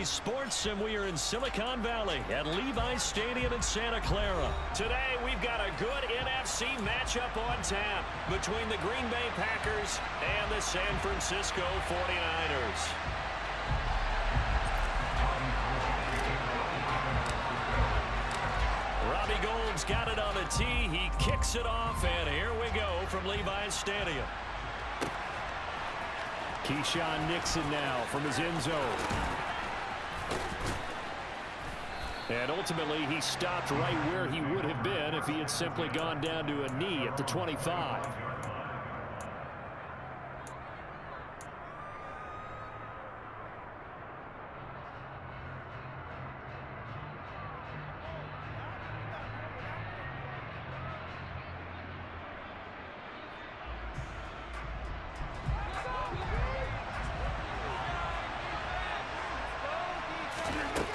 Bally Sports, and we are in Silicon Valley at Levi's Stadium in Santa Clara. Today, we've got a good NFC matchup on tap between the Green Bay Packers and the San Francisco 49ers. Robbie Gould's got it on the tee. He kicks it off, and here we go from Levi's Stadium. Keyshawn Nixon now from his end zone. And ultimately, he stopped right where he would have been if he had simply gone down to a knee at the 25.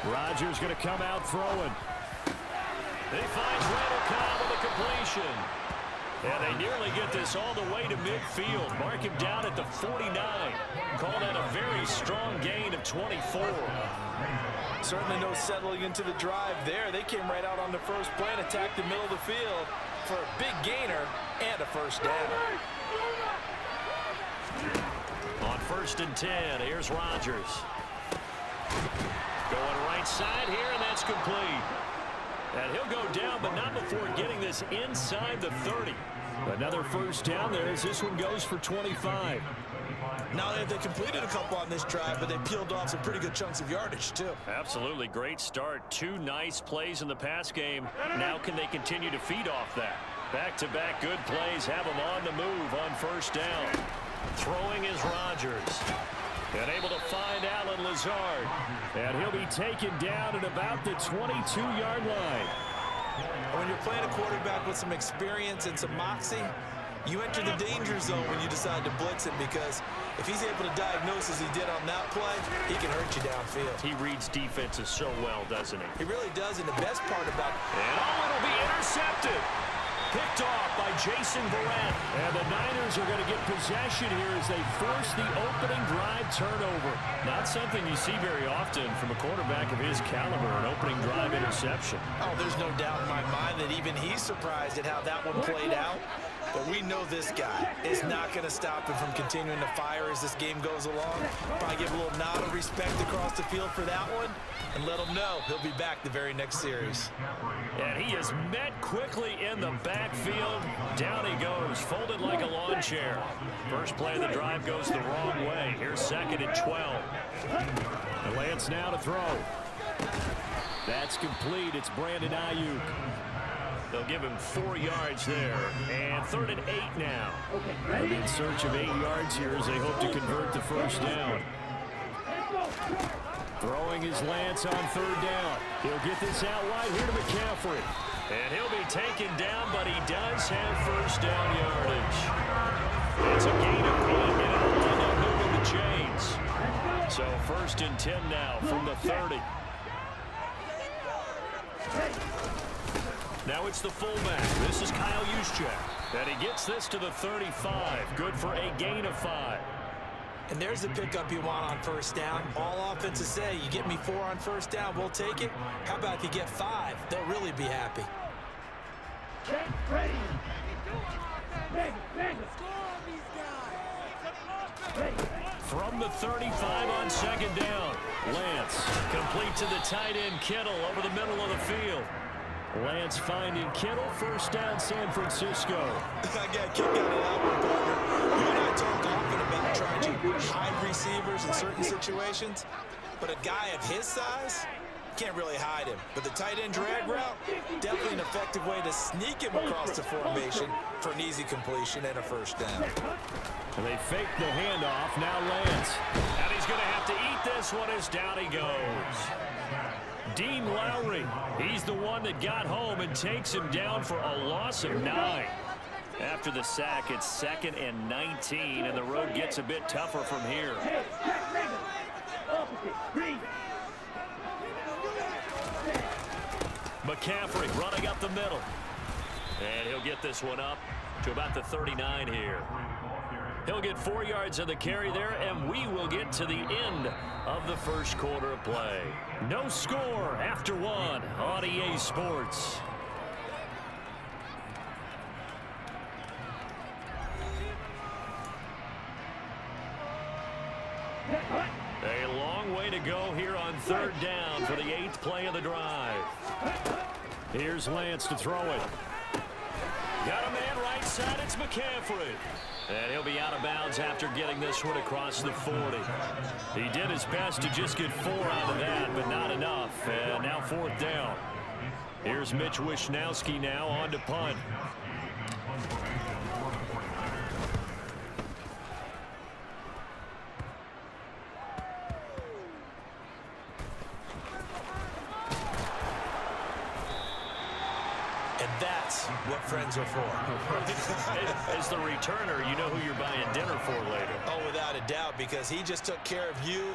Rodgers going to come out throwing. He finds Randall Cobb with a completion. And they nearly get this all the way to midfield. Mark him down at the 49. Call that a very strong gain of 24. Certainly no settling into the drive there. They came right out on the first play and attacked the middle of the field for a big gainer and a first down. On 1st and 10, here's Rodgers. Going right side here, and that's complete. And he'll go down, but not before getting this inside the 30. Another first down there as this one goes for 25. Now they completed a couple on this drive, but they peeled off some pretty good chunks of yardage, too. Absolutely great start. 2 nice plays in the pass game. Now can they continue to feed off that? Back-to-back good plays have them on the move on first down. Throwing is Rodgers. And able to find Allen Lazard. And he'll be taken down at about the 22-yard line. When you're playing a quarterback with some experience and some moxie, you enter the danger zone when you decide to blitz him, because if he's able to diagnose as he did on that play, he can hurt you downfield. He reads defenses so well, doesn't he? He really does, and the best part about it. And it'll be intercepted. Picked off by Jason Verrett. And the Niners are going to get possession here as they force the opening drive turnover. Not something you see very often from a quarterback of his caliber, an opening drive interception. Oh, there's no doubt in my mind that even he's surprised at how that one played out. But we know this guy is not going to stop him from continuing to fire as this game goes along. Probably give a little nod of respect across the field for that one and let him know he'll be back the very next series. And he is met quickly in the backfield. Down he goes, folded like a lawn chair. First play of the drive goes the wrong way. Here's 2nd and 12. And Lance now to throw. That's complete. It's Brandon Ayuk. They'll give him 4 yards there. And 3rd and 8 now. In search of 8 yards here as they hope to convert the first down. Throwing his Lance on 3rd down. He'll get this out wide here to McCaffrey. And he'll be taken down, but he does have first down yardage. It's a gain of 1, and it'll wind up moving the chains. So 1st and 10 now from the 30. Now it's the fullback. This is Kyle Juszczyk. And he gets this to the 35. Good for a gain of 5. And there's the pickup you want on first down. All offenses say, you get me 4 on first down, we'll take it. How about if you get 5? They'll really be happy. From the 35 on 2nd down. Lance complete to the tight end Kittle over the middle of the field. Lance finding Kittle, first down San Francisco. I got a kick out of that one, partner. You and I talk often about trying to hide receivers in certain situations, but a guy of his size can't really hide him. But the tight end drag route, definitely an effective way to sneak him across the formation for an easy completion and a first down. And they fake the handoff. Now Lance. And he's going to have to eat this one as down he goes. Dean Lowry, he's the one that got home and takes him down for a loss of 9. After the sack, it's 2nd and 19, and the road gets a bit tougher from here. McCaffrey running up the middle. And he'll get this one up to about the 39 here. He'll get 4 yards of the carry there, and we will get to the end of the first quarter of play. No score after 1 on EA Sports. A long way to go here on 3rd down for the 8th play of the drive. Here's Lance to throw it. Got a man right side. It's McCaffrey. And he'll be out of bounds after getting this one across the 40. He did his best to just get 4 out of that, but not enough. And now 4th down. Here's Mitch Wishnowski now on to punt. That's what friends are for. As the returner, you know who you're buying dinner for later. Oh, without a doubt, because he just took care of you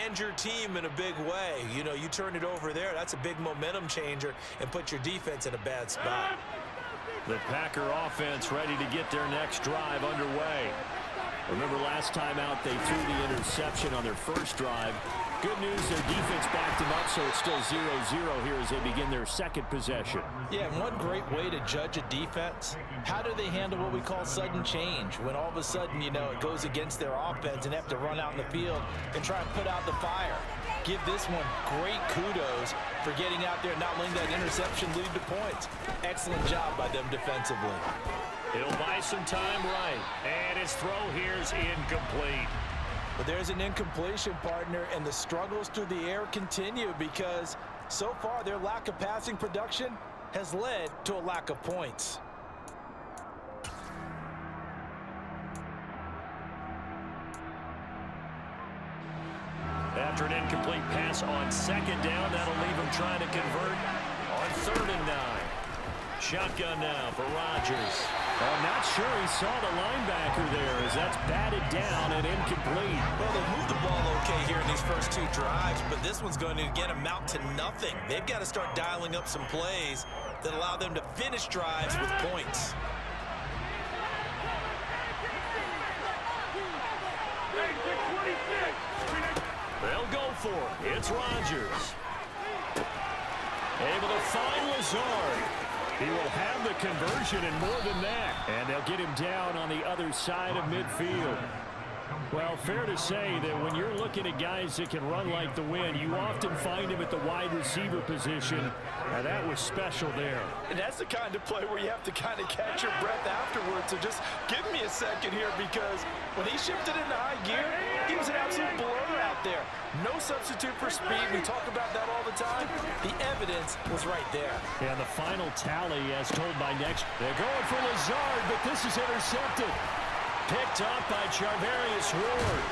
and your team in a big way. You know, you turned it over there. That's a big momentum changer and put your defense in a bad spot. The Packer offense ready to get their next drive underway. Remember last time out, they threw the interception on their first drive. Good news, their defense backed them up, so it's still 0-0 here as they begin their second possession. Yeah, and one great way to judge a defense, how do they handle what we call sudden change? When all of a sudden, you know, it goes against their offense and have to run out in the field and try and put out the fire. Give this one great kudos for getting out there and not letting that interception lead to points. Excellent job by them defensively. He'll buy some time right, and his throw here's incomplete. But there's an incompletion, partner, and the struggles through the air continue because so far their lack of passing production has led to a lack of points. After an incomplete pass on 2nd down, that'll leave him trying to convert on 3rd and 9. Shotgun now for Rodgers. I'm not sure he saw the linebacker there as that's batted down and incomplete. Well, they moved the ball okay here in these first 2 drives, but this one's going to again amount to nothing. They've got to start dialing up some plays that allow them to finish drives with points. They'll go for it. It's Rodgers. Able to find Lazard. He will have the conversion and more than that. And they'll get him down on the other side of midfield. Well, fair to say that when you're looking at guys that can run like the wind, you often find him at the wide receiver position. And that was special there. And that's the kind of play where you have to kind of catch your breath afterwards. So just give me a second here because when he shifted into high gear, he was an absolute blur out there. No substitute for speed. We talk about that all the time. The evidence was right there. And the final tally as told by next. They're going for Lazard, but this is intercepted. Picked up by Charvarius Ward.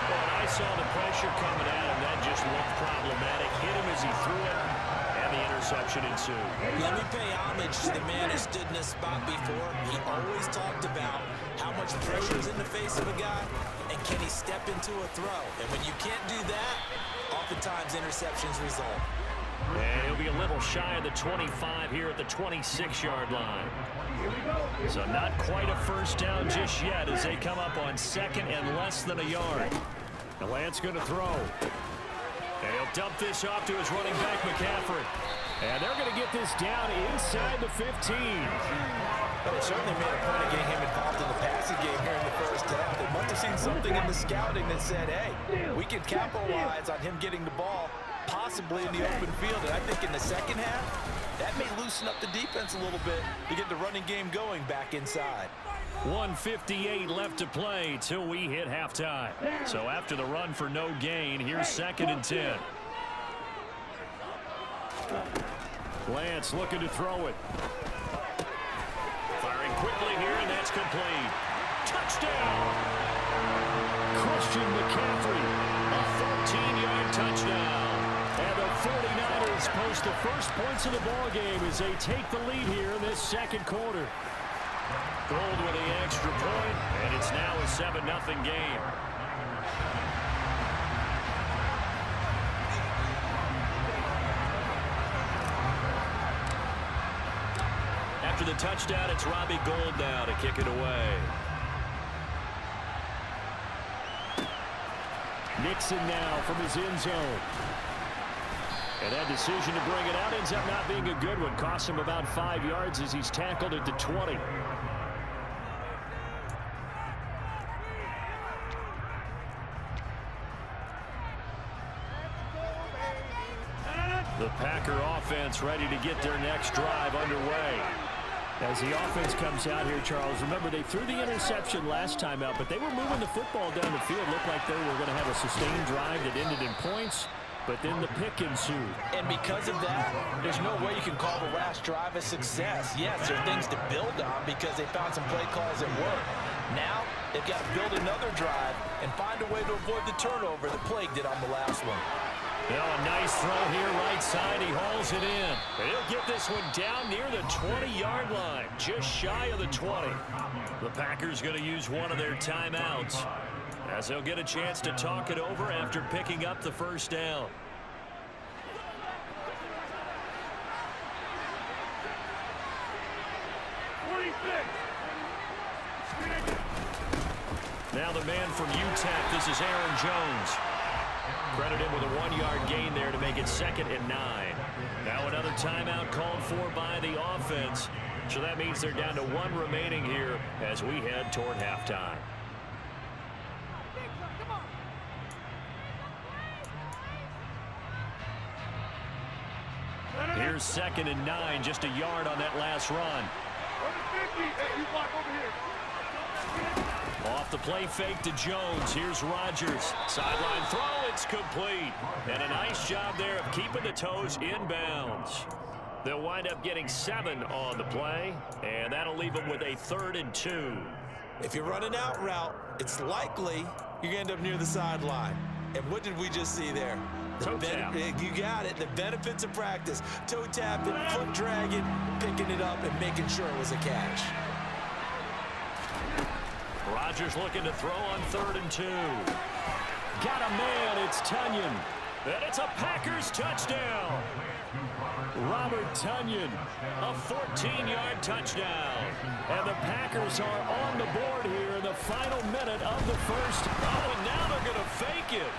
Well, I saw the pressure coming at him. That just looked problematic. Hit him as he threw it, and the interception ensued. Let me pay homage to the man who stood in this spot before. He always talked about how much pressure is in the face of a guy, and can he step into a throw. And when you can't do that, oftentimes interceptions result. And he'll be a little shy of the 25 here at the 26-yard line. So not quite a first down just yet as they come up on 2nd and less than a yard. The Lance going to throw. And he'll dump this off to his running back, McCaffrey. And they're going to get this down inside the 15. Well, they certainly made a point of getting him involved in the passing game here in the first half. They must have seen something in the scouting that said, hey, we can capitalize on him getting the ball possibly in the open field. And I think in the second half, that may loosen up the defense a little bit to get the running game going back inside. 1:58 left to play till we hit halftime. So after the run for no gain, here's 2nd and 10. Lance looking to throw it. Firing quickly here, and that's complete. Touchdown! Christian McCaffrey, a 13-yard touchdown. And the 49ers post the first points of the ballgame as they take the lead here in this second quarter. Gold with the extra point, and it's now a 7-0 game. After after the touchdown, it's Robbie Gould now to kick it away. Nixon now from his end zone. And that decision to bring it out ends up not being a good one. Costs him about 5 yards as he's tackled at the 20. The Packer offense ready to get their next drive underway. As the offense comes out here, Charles, remember they threw the interception last time out, but they were moving the football down the field. Looked like they were going to have a sustained drive that ended in points, but then the pick ensued. And because of that, there's no way you can call the last drive a success. Yes, there are things to build on because they found some play calls that work. Now, they've got to build another drive and find a way to avoid the turnover that plagued it on the last one. Well, a nice throw here, right side. He hauls it in. He'll get this one down near the 20-yard line, just shy of the 20. The Packers going to use one of their timeouts as they'll get a chance to talk it over after picking up the first down. Now the man from UTEP, this is Aaron Jones. Credit him with a 1-yard gain there to make it 2nd and 9. Now another timeout called for by the offense. So that means they're down to 1 remaining here as we head toward halftime. Here's 2nd and 9, just a yard on that last run. Off the play fake to Jones. Here's Rodgers. Sideline throw. It's complete. And a nice job there of keeping the toes inbounds. They'll wind up getting 7 on the play, and that'll leave them with a 3rd and 2. If you're running out route, it's likely you're going to end up near the sideline. And what did we just see there? Toe tap. You got it. The benefits of practice. Toe tapping, foot dragging, picking it up, and making sure it was a catch. Rodgers looking to throw on 3rd and 2. Got a man. It's Tonyan. And it's a Packers touchdown. Robert Tonyan, a 14-yard touchdown. And the Packers are on the board here in the final minute of the first. Oh, and now they're going to fake it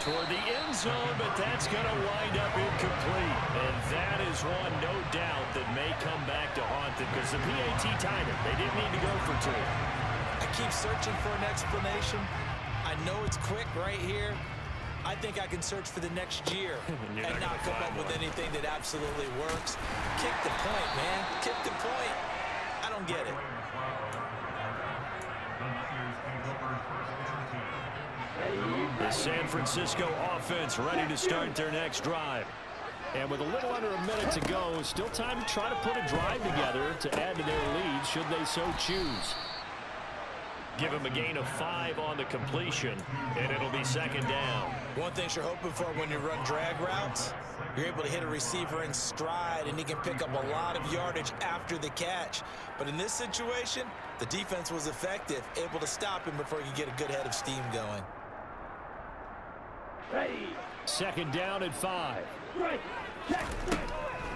toward the end zone, but that's going to wind up incomplete. And that is one, no doubt, that may come back to haunt them because the PAT tied it. They didn't need to go for 2. I keep searching for an explanation. I know it's quick right here. I think I can search for the next year and not come up with anything that absolutely works. Kick the point, man. Kick the point. I don't get it. The San Francisco offense ready to start their next drive. And with a little under a minute to go, still time to try to put a drive together to add to their lead should they so choose. Give him a gain of 5 on the completion, and it'll be 2nd down. One thing you're hoping for when you run drag routes, you're able to hit a receiver in stride, and he can pick up a lot of yardage after the catch. But in this situation, the defense was effective, able to stop him before he could get a good head of steam going. 2nd down and 5.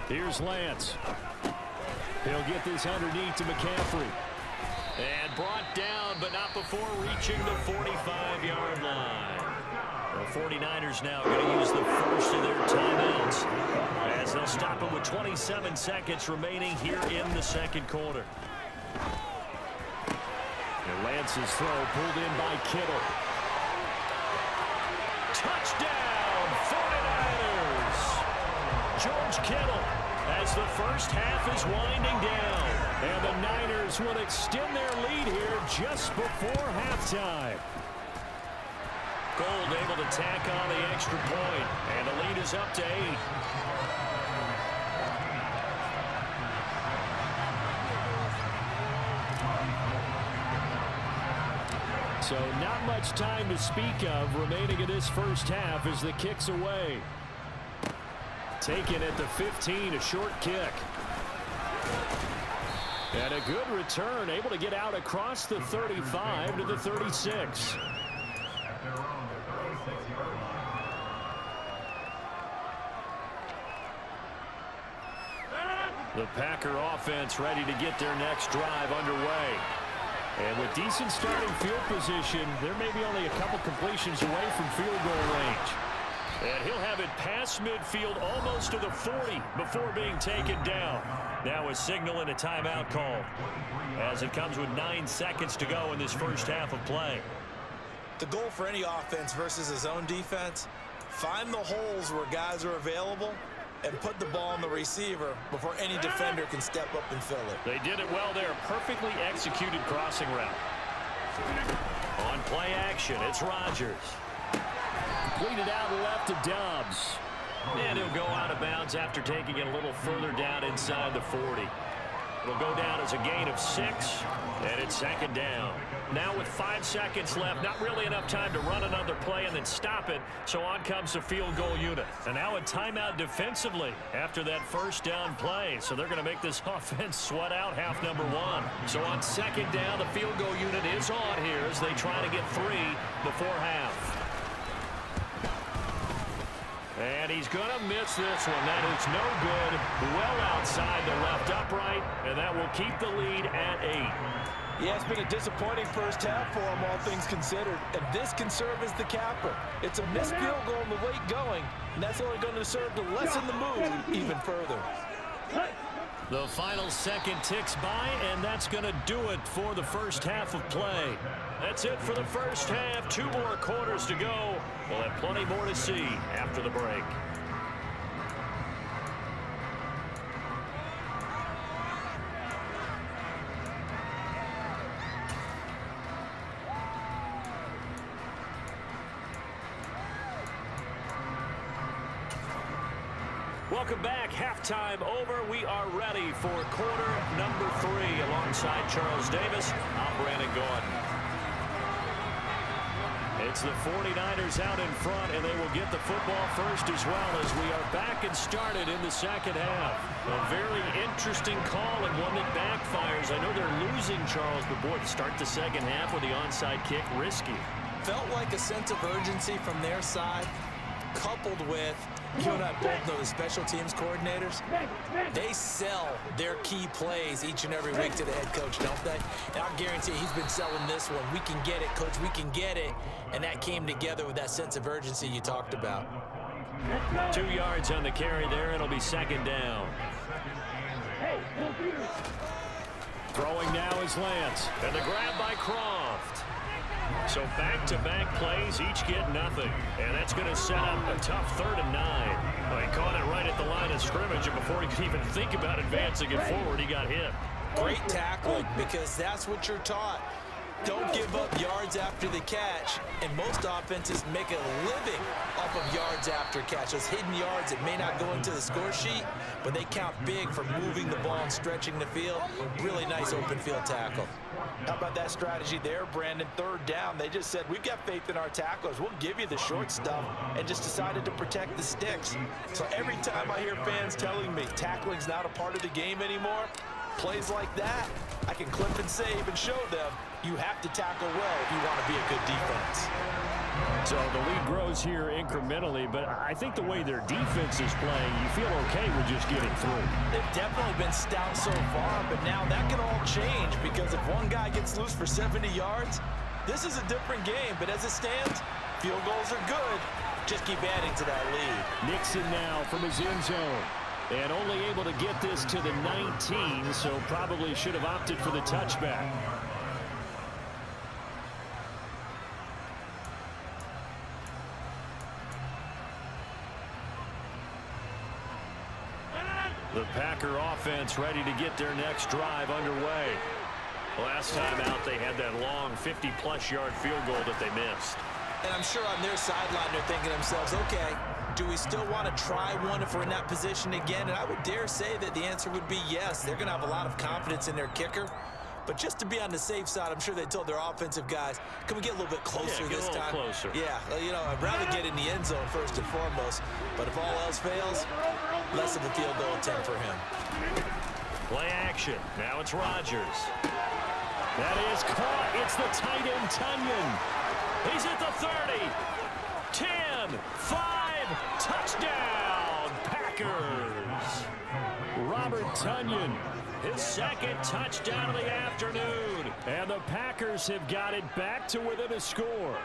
Here's Lance. He'll get this underneath to McCaffrey. And brought down, but not before reaching the 45-yard line. The 49ers now going to use the first of their timeouts as they'll stop him with 27 seconds remaining here in the 2nd quarter. And Lance's throw pulled in by Kittle. Touchdown, 49ers! George Kittle as the first half is winding down. And the Niners will extend their lead here just before halftime. Gould able to tack on the extra point, and the lead is up to 8. So not much time to speak of remaining in this first half as the kick's away. Taken at the 15, a short kick. And a good return, able to get out across the 35 to the 36. The Packer offense ready to get their next drive underway. And with decent starting field position, there may be only a couple completions away from field goal range. And he'll have it past midfield almost to the 40 before being taken down. Now a signal and a timeout call as it comes with 9 seconds to go in this first half of play. The goal for any offense versus his own defense, find the holes where guys are available and put the ball on the receiver before any defender can step up and fill it. They did it well there. Perfectly executed crossing route. On play action, it's Rodgers. Completed out left to Dobbs. And he'll go out of bounds after taking it a little further down inside the 40. It'll go down as a gain of 6, and it's second down. Now with 5 seconds left, not really enough time to run another play and then stop it, so on comes the field goal unit. And now a timeout defensively after that first down play, so they're going to make this offense sweat out half number 1. So on second down, the field goal unit is on here as they try to get 3 before half. And he's going to miss this one. That is no good. Well outside the left upright, and that will keep the lead at 8. Yeah, it's been a disappointing first half for him, all things considered. And this can serve as the capper. It's a missed field goal in the late going, and that's only going to serve to lessen the mood even further. The final second ticks by, and that's going to do it for the first half of play. That's it for the first half. 2 more quarters to go. We'll have plenty more to see after the break. Welcome back. Halftime over. We are ready for quarter number 3 alongside Charles Davis. I'm Brandon Gordon. It's the 49ers out in front, and they will get the football first as well as we are back and started in the second half. A very interesting call and one that backfires. I know they're losing, Charles, but boy, to start the second half with the onside kick, risky. Felt like a sense of urgency from their side, coupled with, you and I both know the special teams coordinators, they sell their key plays each and every week to the head coach, don't they? And I guarantee he's been selling this one. We can get it, coach, we can get it. And that came together with that sense of urgency you talked about. 2 yards on the carry there. It'll be second down. Throwing now is Lance. And the grab by Croft. So back-to-back plays, each get nothing. And that's going to set up a tough 3rd and 9. Well, he caught it right at the line of scrimmage, and before he could even think about advancing it forward, he got hit. Great tackling, because that's what you're taught. Don't give up yards after the catch, and most offenses make a living off of yards after catch. Those hidden yards that may not go into the score sheet, but they count big for moving the ball and stretching the field. Really nice open field tackle. How about that strategy there, Brandon? 3rd down, they just said, we've got faith in our tacklers. We'll give you the short stuff, and just decided to protect the sticks. So every time I hear fans telling me tackling's not a part of the game anymore, plays like that, I can clip and save and show them you have to tackle well if you want to be a good defense. So the lead grows here incrementally, but I think the way their defense is playing, you feel okay with just getting through. They've definitely been stout so far, but now that can all change, because if one guy gets loose for 70 yards, this is a different game. But as it stands, field goals are good. Just keep adding to that lead. Nixon now from his end zone. And only able to get this to the 19, so probably should have opted for the touchback. The Packer offense ready to get their next drive underway. Last time out, they had that long 50-plus yard field goal that they missed. And I'm sure on their sideline they're thinking to themselves, okay, do we still want to try one if we're in that position again? And I would dare say that the answer would be yes. They're going to have a lot of confidence in their kicker. But just to be on the safe side, I'm sure they told their offensive guys, can we get a little bit closer this time? Closer. Yeah, you know, I'd rather get in the end zone first and foremost. But if all else fails, less of a field goal attempt for him. Play action. Now it's Rodgers. That is caught. It's the tight end, Tunyon. He's at the 30. 10, 5, touchdown, Packers. Robert Tunyon. His second touchdown of the afternoon. And the Packers have got it back to within a score.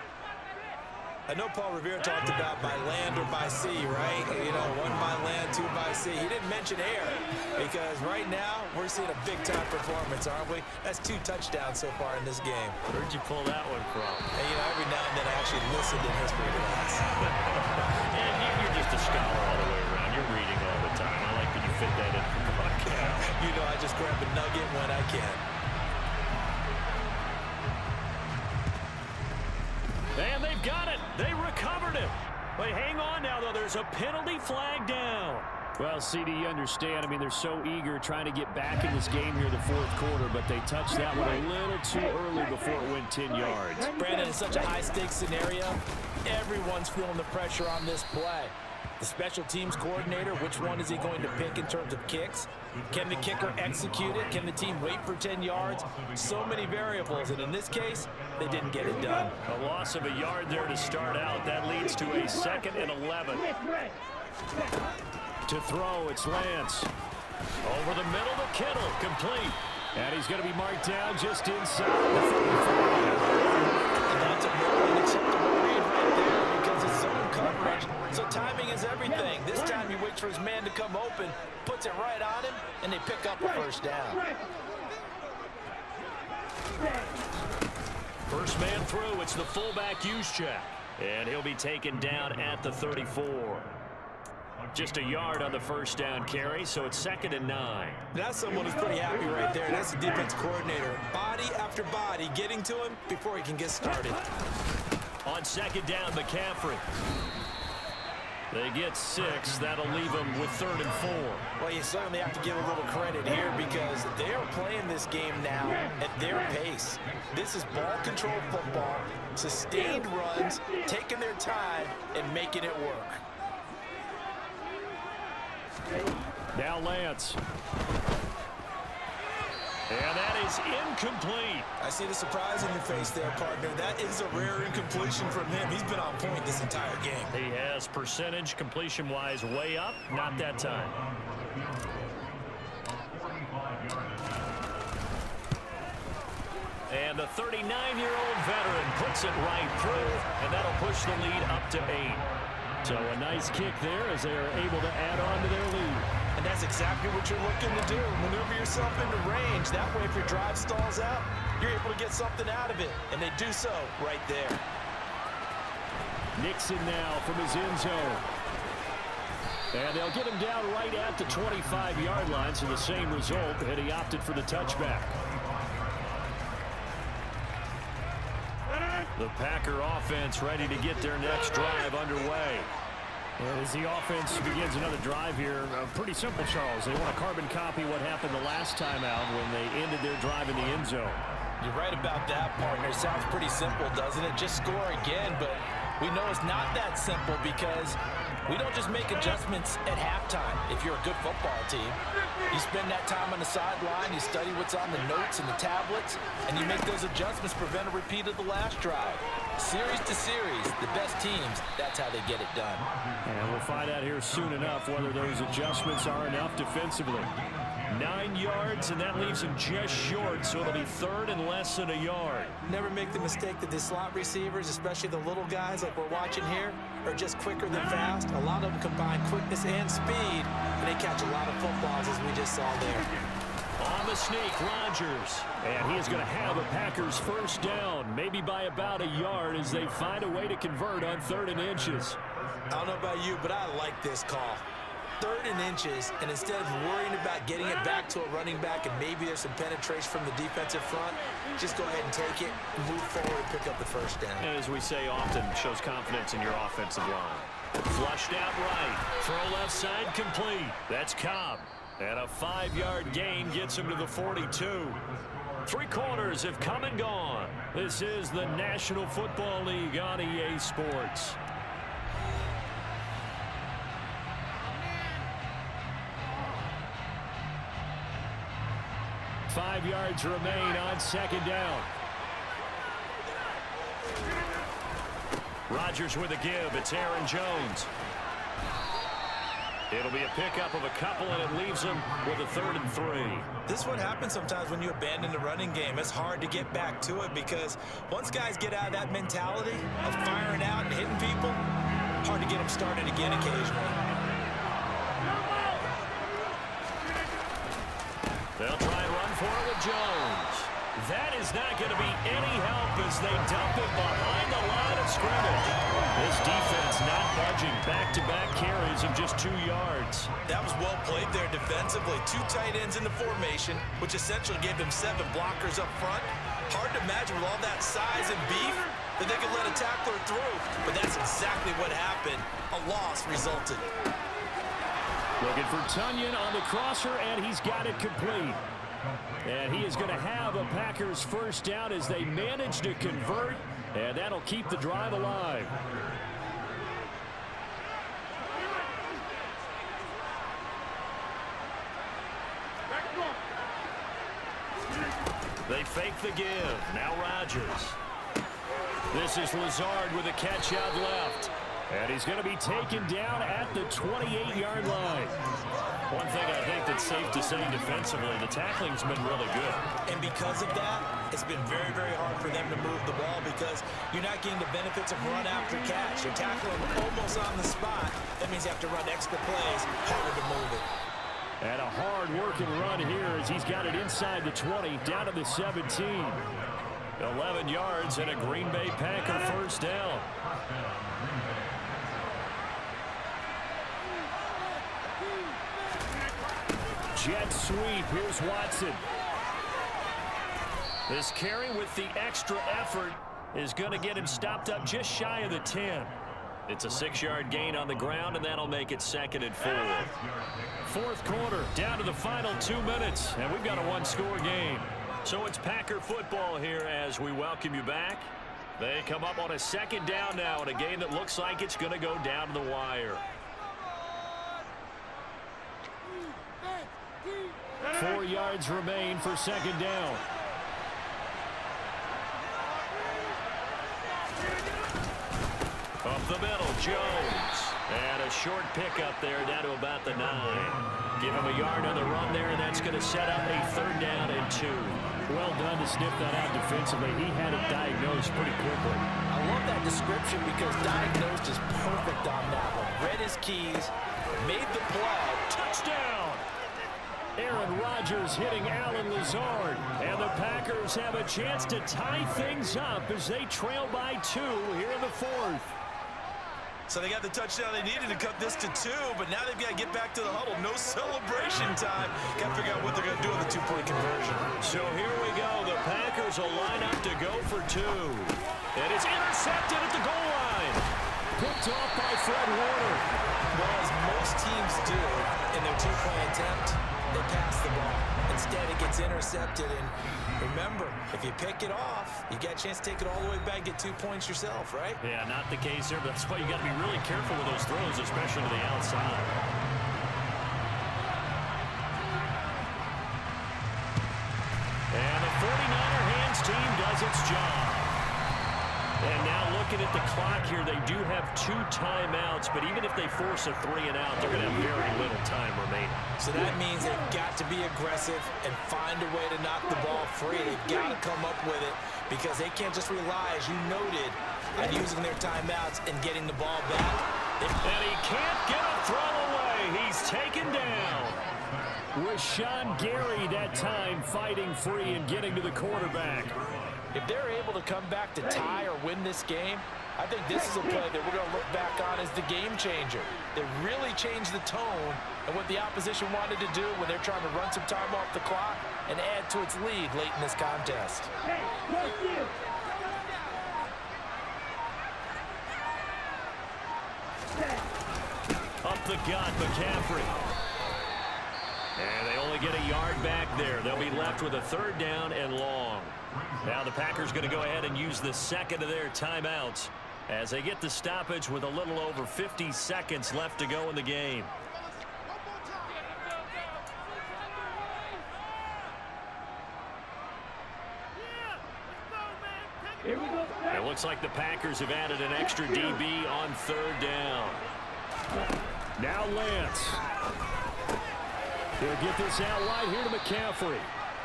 I know Paul Revere talked about by land or by sea, right? You know, one by land, two by sea. He didn't mention air because right now we're seeing a big-time performance, aren't we? That's 2 touchdowns so far in this game. Where'd you pull that one from? And, you know, every now and then I actually listened in history class. And you're just a scholar all the way around. You're reading all the time. I like that you fit that in for the podcast. You know, I just grab a nugget when I can. And they've got it. They recovered it. But hang on now, though. There's a penalty flag down. Well, CD, you understand. I mean, they're so eager trying to get back in this game here in the fourth quarter, but they touched that one a little too early before it went 10 yards. Brandon, it's such a high-stakes scenario. Everyone's feeling the pressure on this play. The special teams coordinator, which one is he going to pick in terms of kicks? Can the kicker execute it? Can the team wait for 10 yards? So many variables, and in this case, they didn't get it done. A loss of a yard there to start out. That leads to a 2nd and 11. To throw, it's Lance. Over the middle to Kittle, complete. And he's going to be marked down just inside the 45. And that's a more unacceptable read right there because it's zone coverage. So timing is everything. This time he waits for his man to come open, puts it right on him, and they pick up a first down. First man through, it's the fullback Juszczyk. And he'll be taken down at the 34. Just a yard on the first down carry, so it's 2nd and 9. That's someone who's pretty happy right there. That's the defense coordinator. Body after body getting to him before he can get started. On 2nd down, McCaffrey. They get 6. That'll leave them with 3rd and 4. Well, you certainly have to give a little credit here because they are playing this game now at their pace. This is ball control football, sustained runs, taking their time, and making it work. Now Lance. And that is incomplete. I see the surprise in your face there, partner. That is a rare incompletion from him. He's been on point this entire game. He has percentage completion-wise way up. Not that time. And the 39-year-old veteran puts it right through, and that'll push the lead up to 8. So a nice kick there as they are able to add on to their lead. And that's exactly what you're looking to do. Maneuver yourself into range. That way, if your drive stalls out, you're able to get something out of it. And they do so right there. Nixon now from his end zone. And they'll get him down right at the 25-yard line, so the same result, and he opted for the touchback. The Packer offense ready to get their next drive underway. As the offense begins another drive here, pretty simple, Charles. They want to carbon copy what happened the last time out when they ended their drive in the end zone. You're right about that, partner. Sounds pretty simple, doesn't it? Just score again, but we know it's not that simple because we don't just make adjustments at halftime if you're a good football team. You spend that time on the sideline, you study what's on the notes and the tablets, and you make those adjustments, prevent a repeat of the last drive. Series to series, the best teams, that's how they get it done. And we'll find out here soon enough whether those adjustments are enough defensively. 9 yards, and that leaves him just short, so it'll be 3rd and less than a yard. Never make the mistake that the slot receivers, especially the little guys like we're watching here, are just quicker than fast. A lot of them combine quickness and speed, and they catch a lot of footballs, as we just saw there. On the sneak, Rodgers. And he is going to have a Packers first down, maybe by about a yard as they find a way to convert on 3rd and inches. I don't know about you, but I like this call. 3rd and inches, and instead of worrying about getting it back to a running back and maybe there's some penetration from the defensive front, just go ahead and take it, move forward, and pick up the first down. And as we say often, shows confidence in your offensive line. Flushed out right. Throw left side complete. That's Cobb. And a 5-yard gain gets him to the 42. 3 quarters have come and gone. This is the National Football League on EA Sports. Five yards remain on 2nd down. Rodgers with a give. It's Aaron Jones. It'll be a pickup of a couple, and it leaves them with a 3rd and 3. This is what happens sometimes when you abandon the running game. It's hard to get back to it because once guys get out of that mentality of firing out and hitting people, hard to get them started again occasionally. They'll try and run for it with Jones. That is not going to be any help as they dump it behind the line of scrimmage. This defense not budging. Back-to-back carries of just 2 yards. That was well played there defensively. 2 tight ends in the formation, which essentially gave them 7 blockers up front. Hard to imagine with all that size and beef that they could let a tackler through. But that's exactly what happened. A loss resulted. Looking for Tunyon on the crosser, and he's got it complete. And he is going to have a Packers first down as they manage to convert, and that'll keep the drive alive. They fake the give. Now Rodgers. This is Lazard with a catch out left. And he's going to be taken down at the 28-yard line. One thing I think that's safe to say defensively, the tackling's been really good. And because of that, it's been very, very hard for them to move the ball because you're not getting the benefits of run after catch. You're tackling almost on the spot. That means you have to run extra plays, harder to move it. And a hard-working run here as he's got it inside the 20, down to the 17. 11 yards and a Green Bay Packer first down. Jet sweep. Here's Watson. This carry with the extra effort is going to get him stopped up just shy of the 10. It's a 6-yard gain on the ground, and that'll make it 2nd and 4. Fourth quarter, down to the final 2 minutes, and we've got a 1-score game. So it's Packer football here as we welcome you back. They come up on a 2nd down now in a game that looks like it's going to go down to the wire. 4 yards remain for 2nd down. Up the middle, Jones. And a short pickup there down to about the 9. Give him a yard on the run there, and that's going to set up a 3rd down and 2. Well done to sniff that out defensively. He had it diagnosed pretty quickly. I love that description because diagnosed is perfect on that one. Read his keys, made the play. Touchdown! Aaron Rodgers hitting Alan Lazard. And the Packers have a chance to tie things up as they trail by 2 here in the 4th. So they got the touchdown they needed to cut this to 2, but now they've got to get back to the huddle. No celebration time. Got to figure out what they're going to do with the 2-point conversion. So here we go. The Packers will line up to go for 2. And it's intercepted at the goal line. Picked off by Fred Warner. Well, as most teams do in their 2-point attempt, they pass the ball. Instead, it gets intercepted. And remember, if you pick it off, you got a chance to take it all the way back, get 2 points yourself, right? Yeah, not the case here, but that's why you got to be really careful with those throws, especially to the outside. And the 49er hands team does its job. And now looking at the clock here, they do have 2 timeouts, but even if they force a 3 and out, they're going to have very little time remaining. So that means they've got to be aggressive and find a way to knock the ball free. They've got to come up with it because they can't just rely, as you noted, on using their timeouts and getting the ball back. And he can't get a throw away. He's taken down. Rashawn Gary that time fighting free and getting to the quarterback. If they're able to come back to tie or win this game, I think this is a play that we're going to look back on as the game changer. They really changed the tone and what the opposition wanted to do when they're trying to run some time off the clock and add to its lead late in this contest. Up the gut, McCaffrey. And they only get a yard back there. They'll be left with a 3rd down and long. Now the Packers going to go ahead and use the 2nd of their timeouts as they get the stoppage with a little over 50 seconds left to go in the game. It looks like the Packers have added an extra DB on 3rd down. Now Lance. He'll get this out wide here to McCaffrey.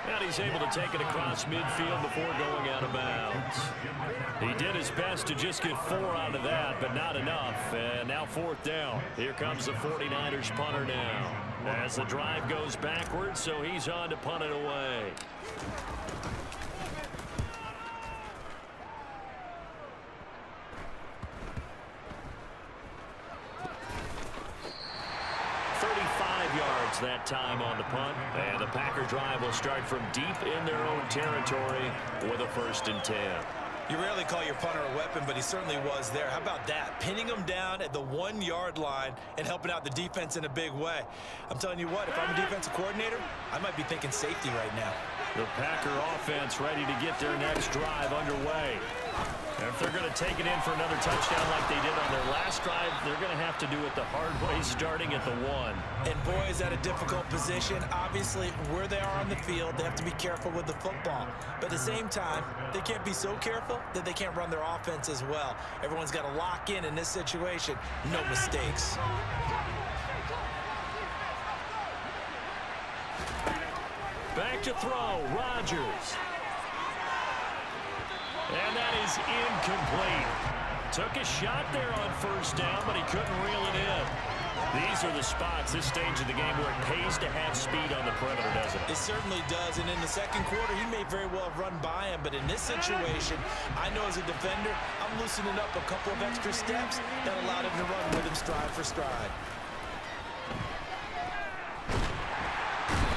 And he's able to take it across midfield before going out of bounds. He did his best to just get 4 out of that, but not enough. And now 4th down. Here comes the 49ers punter now. As the drive goes backwards, so he's on to punt it away. That time on the punt, and the Packer drive will start from deep in their own territory with a 1st and 10. You rarely call your punter a weapon, but he certainly was there. How about that? Pinning him down at the 1-yard line and helping out the defense in a big way. I'm telling you what, if I'm a defensive coordinator, I might be thinking safety right now. The Packer offense ready to get their next drive underway. And if they're going to take it in for another touchdown like they did on their last drive, they're going to have to do it the hard way, starting at the 1. And boy, is that a difficult position. Obviously, where they are on the field, they have to be careful with the football. But at the same time, they can't be so careful that they can't run their offense as well. Everyone's got to lock in this situation. No mistakes. Back to throw, Rodgers. And that is incomplete. Took a shot there on 1st down, but he couldn't reel it in. These are the spots, this stage of the game, where it pays to have speed on the perimeter, doesn't it? It certainly does, and in the 2nd quarter, he may very well have run by him, but in this situation, I know as a defender, I'm loosening up a couple of extra steps that allowed him to run with him stride for stride.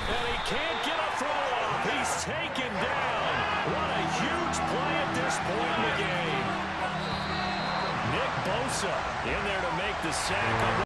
And he can't get a throw off. He's taken down. What a huge play at this point in the game. Nick Bosa in there to make the sack.